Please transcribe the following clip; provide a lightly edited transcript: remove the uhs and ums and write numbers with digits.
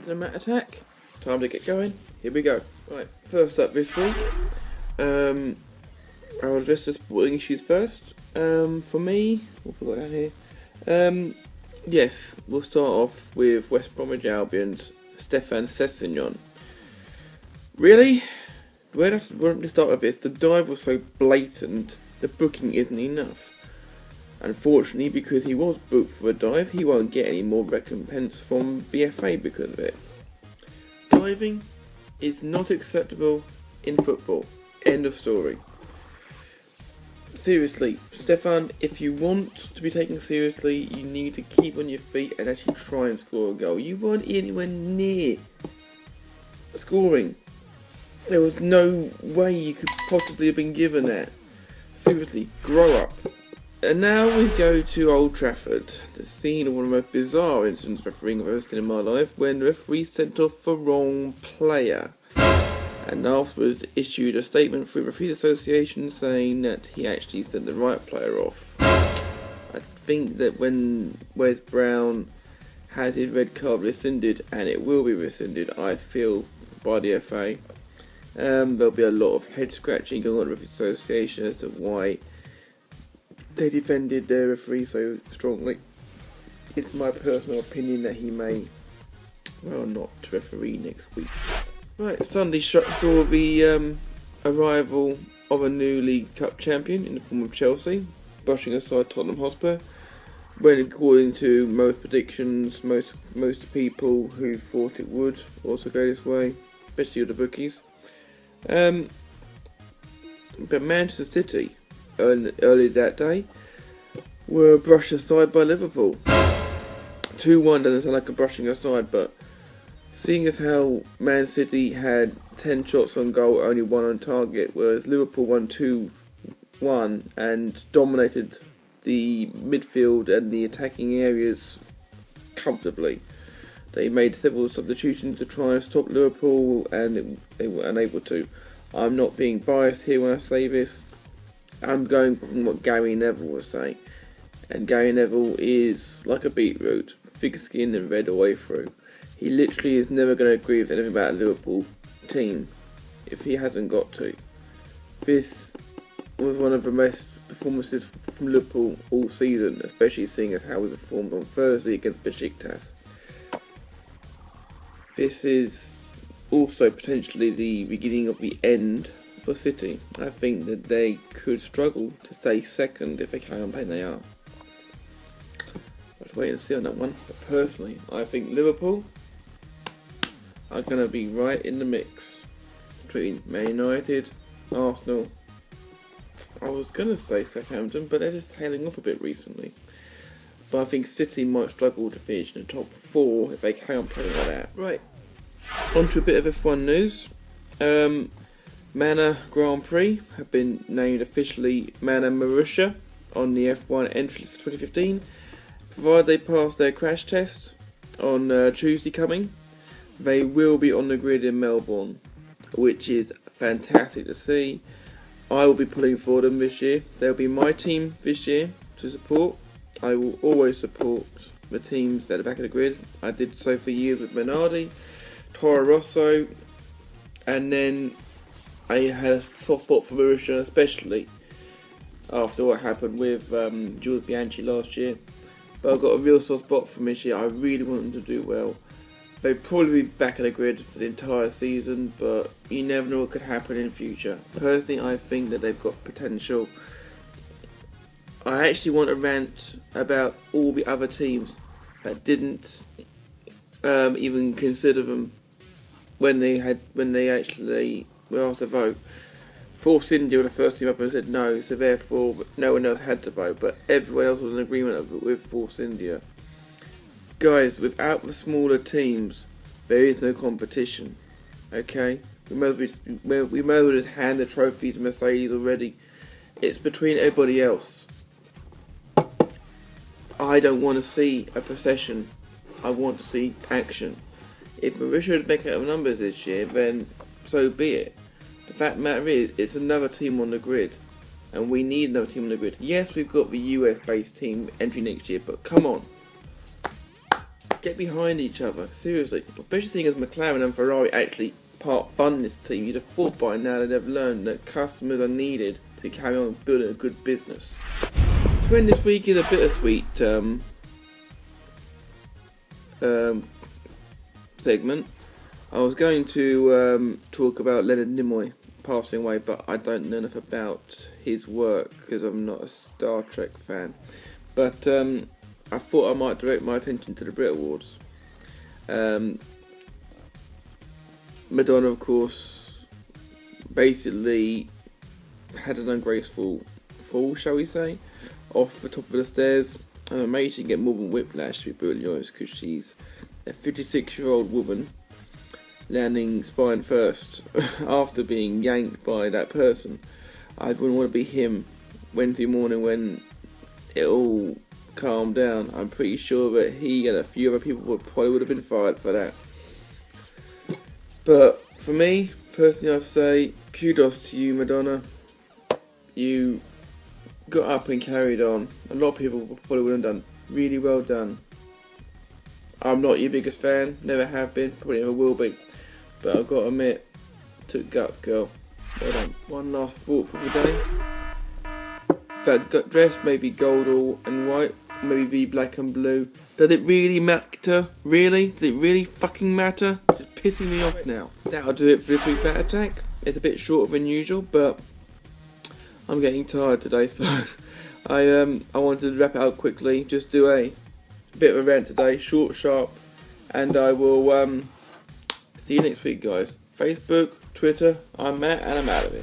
to the Mat Attack. Time to get going. Here we go. Right, first up this week, I'll address the sporting issues first. For me, what have we got down here? Yes, we'll start off with West Bromwich Albion's Stephane Sessegnon. Really? Where to start with this? The dive was so blatant, the booking isn't enough. Unfortunately, because he was booked for a dive, he won't get any more recompense from the FA because of it. Diving is not acceptable in football. End of story. Seriously, Stephane, if you want to be taken seriously, you need to keep on your feet and actually try and score a goal. You weren't anywhere near scoring. There was no way you could possibly have been given that. Seriously, grow up. And now we go to Old Trafford, the scene of one of the most bizarre incidents refereeing I've ever seen in my life, when the referee sent off the wrong player, and afterwards issued a statement through the Referees Association saying that he actually sent the right player off. I think that when Wes Brown has his red card rescinded, and it will be rescinded, I feel, by the FA, there'll be a lot of head scratching going on at the Referees Association as to why they defended their referee so strongly. It's my personal opinion that he may, well, not referee next week. Right, Sunday saw the arrival of a new League Cup champion in the form of Chelsea, brushing aside Tottenham Hotspur, when according to most predictions, most people who thought it would also go this way, especially with the bookies. But Manchester City, early that day, were brushed aside by Liverpool. 2-1 doesn't sound like a brushing aside, but seeing as how Man City had 10 shots on goal, only 1 on target, whereas Liverpool won 2-1 and dominated the midfield and the attacking areas comfortably. They made several substitutions to try and stop Liverpool, and they were unable to. I'm not being biased here when I say this. I'm going from what Gary Neville was saying. And Gary Neville is like a beetroot, thick-skinned and red all the way through. He literally is never going to agree with anything about a Liverpool team if he hasn't got to. This was one of the best performances from Liverpool all season, especially seeing as how we performed on Thursday against Besiktas. This is also potentially the beginning of the end for City. I think that they could struggle to stay second if they carry on playing they are. Let's wait and see on that one. But personally, I think Liverpool are going to be right in the mix between Man United, Arsenal. I was going to say Southampton, but they're just tailing off a bit recently. But I think City might struggle to finish in the top 4 if they carry on playing like that. Right, on to a bit of F1 news. Manor Grand Prix have been named officially Manor Marussia on the F1 entries for 2015. Provided they pass their crash tests on Tuesday coming, they will be on the grid in Melbourne, which is fantastic to see. I will be pulling for them this year. They'll be my team this year to support. I will always support the teams that are back of the grid. I did so for years with Minardi, Toro Rosso, and then I had a soft spot for Marussia, especially after what happened with Jules Bianchi last year. But I've got a real soft spot for this year. I really want them to do well. They'll probably be back in the grid for the entire season, but you never know what could happen in the future. Personally, I think that they've got potential. I actually want to rant about all the other teams that didn't even consider them when they actually were asked to vote. Force India were the first team up and said no, so therefore no one else had to vote, but everyone else was in agreement with Force India. Guys, without the smaller teams, there is no competition. Okay? We may as well just hand the trophy to Mercedes already. It's between everybody else. I don't want to see a procession. I want to see action. If Marussia would make out of numbers this year, then so be it. The fact of the matter is, it's another team on the grid. And we need another team on the grid. Yes, we've got the US-based team entry next year, but come on. get behind each other, seriously. Especially seeing as McLaren and Ferrari actually part fund this team, you'd have thought by now they'd have learned that customers are needed to carry on building a good business. To end this week is a bittersweet segment. I was going to talk about Leonard Nimoy passing away, but I don't know enough about his work because I'm not a Star Trek fan. But I thought I might direct my attention to the Brit Awards. Madonna, of course, basically had an ungraceful fall, shall we say, off the top of the stairs. I'm amazed she can get more than whiplash, to be brutally honest, because she's a 56-year-old woman landing spine first after being yanked by that person. I wouldn't want to be him Wednesday morning when it all calmed down. I'm pretty sure that he and a few other people probably would have been fired for that. But for me, personally, I'd say kudos to you, Madonna. You got up and carried on. A lot of people probably would have done. Really well done. I'm not your biggest fan, never have been, probably never will be. But I've got to admit, took guts, girl. Well done. One last thought for the day. That dress may be gold and white, maybe be black and blue. Does it really matter? Really? Does it really fucking matter? It's just pissing me off now. That'll do it for this week's Bat Attack. It's a bit shorter than usual, but I'm getting tired today, so I wanted to wrap it up quickly. Just do a bit of a rant today, short, sharp, and I will see you next week, guys. Facebook, Twitter, I'm Matt, and I'm out of here.